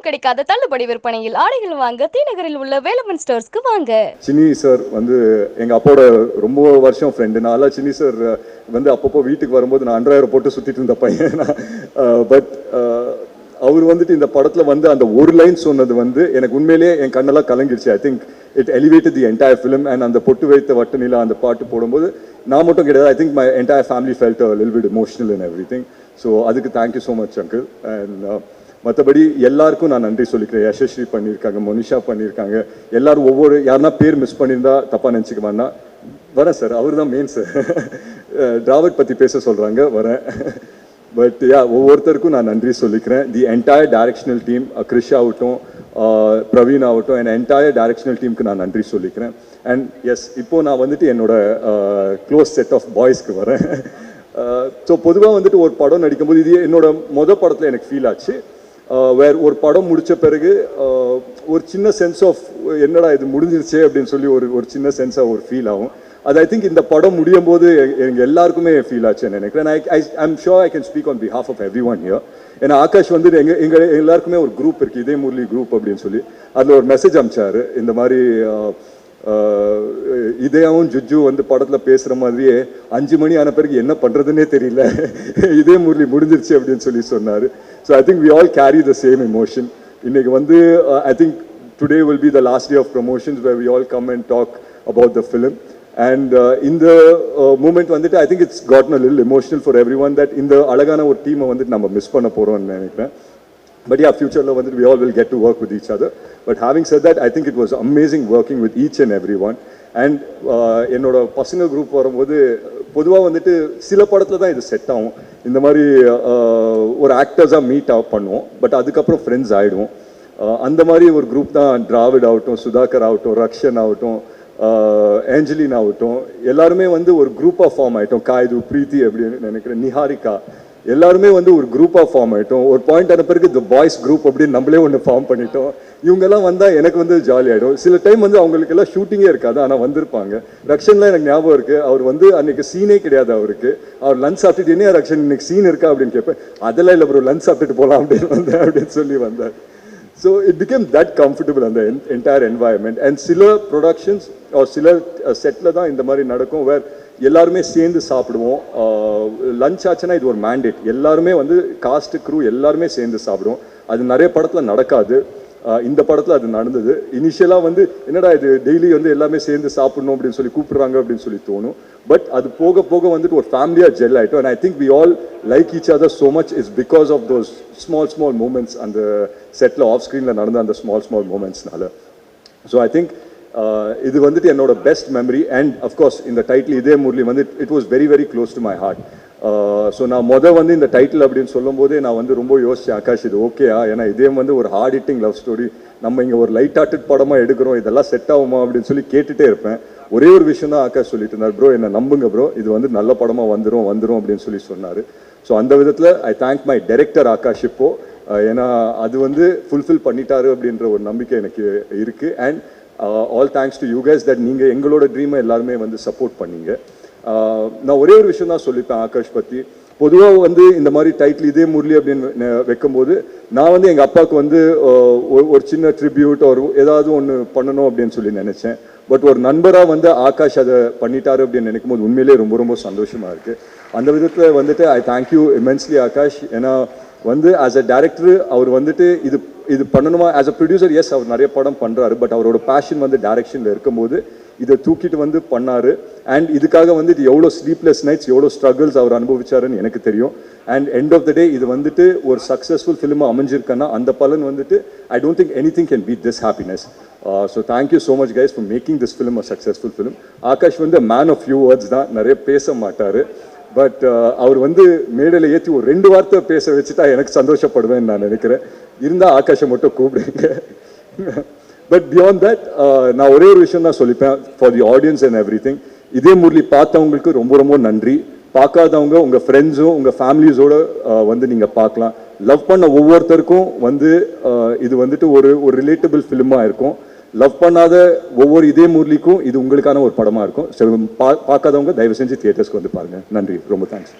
எங்கும் கிடைக்காத தள்ளுபடி விற்பனையில் ஆடைகள் வாங்க தீநகரில் உள்ள வேலவன் ஸ்டோர்ஸ்க்கு வாங்க. சின்னி சார் வந்து எங்கள் அப்பாவோட ரொம்ப வருஷம் ஃப்ரெண்டுனால சின்னி சார் வந்து அப்பப்போ வீட்டுக்கு வரும்போது நான் அண்டர்வேர் போட்டு சுற்றிட்டு இருந்த பையன். பட் அவர் வந்துட்டு இந்த படத்தில் வந்து அந்த ஒரு லைன் சொன்னது வந்து எனக்கு உண்மையிலேயே என் கண்ணெல்லாம் கலங்கிடுச்சு. I think it elevated the entire film. And அந்த பொட்டு வைத்த வட்டு நிலா அந்த பாட்டு போடும்போது நான் மட்டும் கிடையாது, I think my entire family felt a little bit emotional and everything. So அதுக்கு thank you so much uncle. And மற்றபடி எல்லாருக்கும் நான் நன்றி சொல்லிக்கிறேன். யசஸ்ரீ பண்ணியிருக்காங்க, மோனிஷா பண்ணியிருக்காங்க, எல்லாரும் ஒவ்வொரு யாருன்னா பேர் மிஸ் பண்ணியிருந்தா தப்பாக நினச்சிக்க வேணா. வரேன் சார், அவர் தான் மெயின் சார். டிராவட் பற்றி பேச சொல்கிறாங்க, வரேன். பட் ஒவ்வொருத்தருக்கும் நான் நன்றி சொல்லிக்கிறேன். The entire directional team, Krish ஆகட்டும், பிரவீன் ஆகட்டும், என் என்டையர் டைரக்ஷனல் டீமுக்கு நான் நன்றி சொல்லிக்கிறேன். அண்ட் எஸ், இப்போது நான் வந்துட்டு என்னோட க்ளோஸ் செட் ஆஃப் பாய்ஸ்க்கு வரேன். ஸோ பொதுவாக வந்துட்டு ஒரு படம் நடிக்கும்போது இது என்னோட படத்தில் எனக்கு ஃபீல் ஆச்சு. வேறு ஒரு படம் முடித்த பிறகு ஒரு சின்ன சென்ஸ் ஆஃப் என்னடா இது முடிஞ்சிருச்சே அப்படின்னு சொல்லி ஒரு சின்ன சென்ஸாக ஒரு ஃபீல் ஆகும். அது ஐ திங்க் இந்த படம் முடியும் போது எங்கள் எல்லாருக்குமே ஃபீல் ஆச்சுன்னு நினைக்கிறேன். I'm sure I can speak on behalf of everyone here. ஏன்னா ஆகாஷ் வந்து எங்கள் எல்லாருக்குமே ஒரு குரூப் இருக்குது, இதே முரளி குரூப் அப்படின்னு சொல்லி. அதில் ஒரு மெசேஜ் அனுப்பிச்சாரு, இந்த மாதிரி இதேவும் ஜுஜு வந்து படத்தில் பேசுகிற மாதிரியே 5 மணி ஆன பிறகு என்ன பண்ணுறதுன்னே தெரியல, இதே முரளி முடிஞ்சிருச்சு அப்படின்னு சொல்லி சொன்னார். So I think we all carry the same emotion. இன்னைக்கு வந்து I think today will be the last day of promotions where we all come and talk about the film. And இந்த மூமெண்ட் வந்துட்டு I think it's gotten a little emotional for everyone that இந்த அழகான ஒரு டீமை வந்துட்டு நம்ம miss பண்ண போகிறோம்னு நினைக்கிறேன். But yeah, future lo vandhu we all will get to work with each other. But having said that, I think it was amazing working with each and everyone. And என்னோட பசங்க குரூப் வரும்போது பொதுவாக வந்துட்டு சில படத்தில் தான் இது செட் ஆகும். இந்த மாதிரி ஒரு ஆக்டர்ஸாக மீட் பண்ணுவோம், பட் அதுக்கப்புறம் ஃப்ரெண்ட்ஸ் ஆகிடுவோம். அந்த மாதிரி ஒரு குரூப் தான் டிராவிட் ஆகட்டும், சுதாகர் ஆகட்டும், ரக்ஷன் ஆகட்டும், ஏஞ்சலின் ஆகட்டும், எல்லாருமே வந்து ஒரு குரூப்பாக ஃபார்ம் ஆகிட்டோம். காய்து, பிரீத்தி அப்படின்னு நினைக்கிறேன், நிஹாரிகா, எல்லாருமே வந்து ஒரு குரூப்பாக ஃபார்ம் ஆகிட்டோம். ஒரு பாயிண்ட் ஆன பிறகு த பாய்ஸ் குரூப் அப்படின்னு நம்மளே ஒன்று ஃபார்ம் பண்ணிட்டோம். இவங்கெல்லாம் வந்தால் எனக்கு வந்து ஜாலி ஆகிடும். சில டைம் வந்து அவங்களுக்கெல்லாம் ஷூட்டிங்கே இருக்காது, ஆனால் வந்திருப்பாங்க. ரக்ஷன்லாம் எனக்கு ஞாபகம் இருக்குது, அவர் வந்து அன்றைக்கி சீனே கிடையாது அவருக்கு. அவர் லஞ்ச் சாப்பிட்டுட்டு என்ன ரக்ஷன் இன்னைக்கு சீன் இருக்கா அப்படின்னு கேட்பேன். அதெல்லாம் இல்லை ப்ரோ, லஞ்ச் சாப்பிட்டுட்டு போகலாம் அப்படின்னு வந்தேன் அப்படின்னு சொல்லி வந்தார். So it became that comfortable அந்த என்டையர் என்வாயன்மெண்ட். அண்ட் சில ப்ரொடக்ஷன்ஸ் சில செட்டில் தான் இந்த மாதிரி நடக்கும், வேர் எல்லாருமே சேர்ந்து சாப்பிடுவோம். லஞ்ச் ஆச்சுன்னா இது ஒரு மேண்டேட், எல்லாருமே வந்து காஸ்ட் க்ரூ எல்லாருமே சேர்ந்து சாப்பிடுவோம். அது நிறைய படத்தில் நடக்காது, இந்த படத்தில் அது நடந்தது. இனிஷியலாக வந்து என்னடா இது டெய்லி வந்து எல்லாமே சேர்ந்து சாப்பிடணும் அப்படின்னு சொல்லி கூப்பிடுறாங்க அப்படின்னு சொல்லி தோணும். பட் அது போக போக வந்துட்டு ஒரு ஃபேமிலியாக ஜெல் ஆகிட்டோம். And I think we all like each other so much is because of those small moments, அந்த செட்டில் ஆஃப் ஸ்க்ரீனில் நடந்த அந்த ஸ்மால் மூமெண்ட்ஸ்னால. ஸோ ஐ திங்க் இது வந்துட்டு என்னோட பெஸ்ட் மெமரி. அண்ட் அஃப்கோர்ஸ் இந்த டைட்டில் இதே முரளி வந்து it was very very close to my heart. So நான் வந்து இந்த டைட்டில் அப்படின்னு சொல்லும் போதே நான் வந்து ரொம்ப யோசிச்சேன், ஆகாஷ் இது ஓகேயா? ஏன்னா இதே வந்து ஒரு ஹார்ட் ஹிட்டிங் லவ் ஸ்டோரி, நம்ம இங்கே ஒரு லைட் ஹார்ட்டட் படமாக எடுக்கிறோம், இதெல்லாம் செட் ஆகுமா அப்படின்னு சொல்லி கேட்டுகிட்டே இருப்பேன். ஒரே ஒரு விஷயம் தான் ஆகாஷ் சொல்லிட்டு இருந்தார், ப்ரோ என்னை நம்புங்க ப்ரோ, இது வந்து நல்ல படமாக வந்துடும் அப்படின்னு சொல்லி சொன்னார். ஸோ அந்த விதத்தில் I thank my director Akash இப்போ, ஏன்னா அது வந்து ஃபுல்ஃபில் பண்ணிட்டாரு அப்படின்ற ஒரு நம்பிக்கை எனக்கு இருக்குது. And all thanks to you guys that நீங்கள் எங்களோட ட்ரீமை எல்லாருமே வந்து சப்போர்ட் பண்ணீங்க. நான் ஒரே ஒரு விஷயம் தான் சொல்லிப்பேன் ஆகாஷ் பற்றி. பொதுவாக வந்து இந்த மாதிரி டைட்டில் இதே முரளி அப்படின்னு வைக்கும்போது நான் வந்து எங்கள் அப்பாவுக்கு வந்து ஒரு சின்ன ட்ரிபியூட் ஒரு ஏதாவது ஒன்று பண்ணணும் அப்படின்னு சொல்லி நினச்சேன். பட் ஒரு நண்பராக வந்து ஆகாஷ் அதை பண்ணிட்டாரு அப்படின்னு நினைக்கும் போது உண்மையிலே ரொம்ப ரொம்ப சந்தோஷமாக இருக்குது. அந்த விதத்தில் வந்துட்டு ஐ தேங்க்யூ இமென்ஸ்லி ஆகாஷ். ஏன்னா வந்து ஆஸ் அ டைரக்டர் அவர் வந்துட்டு இது பண்ணணுமா, ஆஸ் அ ப்ரொடியூசர் எஸ் அவர் நிறைய படம் பண்ணுறாரு, பட் அவரோட பேஷன் வந்து டைரக்ஷனில் இருக்கும்போது இதை தூக்கிட்டு வந்து பண்ணார். அண்ட் இதுக்காக வந்து இது எவ்வளோ ஸ்லீப்லெஸ் நைட்ஸ், எவ்வளோ ஸ்ட்ரகிள்ஸ் அவர் அனுபவிச்சாருன்னு எனக்கு தெரியும். And end of the day இது வந்துட்டு ஒரு சக்ஸஸ்ஃபுல் ஃபிலிமாக அமைஞ்சிருக்கேன்னா அந்த பலன் வந்துட்டு I don't think anything can beat this happiness. So thank you so much guys for making this film a successful film. Akash வந்து மேன் ஆஃப் ஃபியூ வேர்ட்ஸ் தான், நிறைய பேச மாட்டார். பட் அவர் வந்து மேடையில் ஏற்றி ஒரு 2 வார்த்தை பேச வச்சுட்டா எனக்கு சந்தோஷப்படுவேன்னு நான் நினைக்கிறேன். இருந்தால் ஆகாஷை மட்டும் கூப்பிடுங்க. பட் பியாண்ட் தட் நான் ஒரே ஒரு விஷயம் தான் சொல்லிப்பேன் for the audience and everything. இதே முரளி பார்த்தவங்களுக்கு ரொம்ப ரொம்ப நன்றி. பார்க்காதவங்க உங்கள் ஃப்ரெண்ட்ஸும் உங்கள் ஃபேமிலிஸோடு வந்து நீங்கள் பார்க்கலாம். லவ் பண்ண ஒவ்வொருத்தருக்கும் வந்து இது வந்துட்டு ஒரு ரிலேட்டபிள் ஃபிலிமாக இருக்கும். லவ் பண்ணாத ஒவ்வொரு இதே முரளிக்கும் இது உங்களுக்கான ஒரு படமாக இருக்கும். பார்க்காதவங்க தயவு செஞ்சு தியேட்டர்ஸ்க்கு வந்து பாருங்கள். நன்றி, ரொம்ப தேங்க்ஸ்.